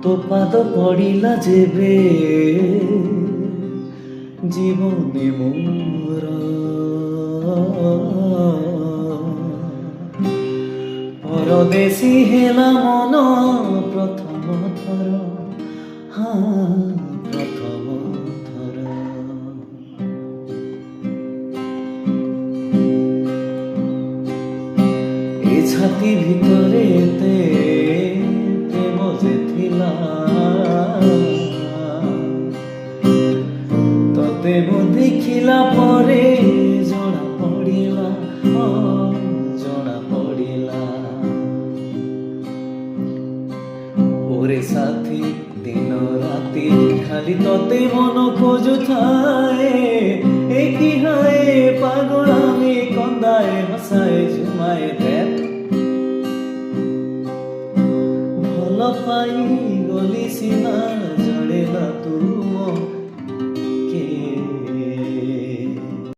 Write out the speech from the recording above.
तो पाद पड़िला जेबे जीवने मोर परदेशी हेला मन प्रथम थर हाँ प्रथम थर ए छाती भितरे एते प्रेम जे थिला तते मु देखिला परे जଣା पड़िला जଣା पड़िला ओरे साथी दिन राति खाली तते मन खोजु थाए एकी हाय पागलामी कंदाए हसाए झुमाए देख भल पाई गली सीना जड़े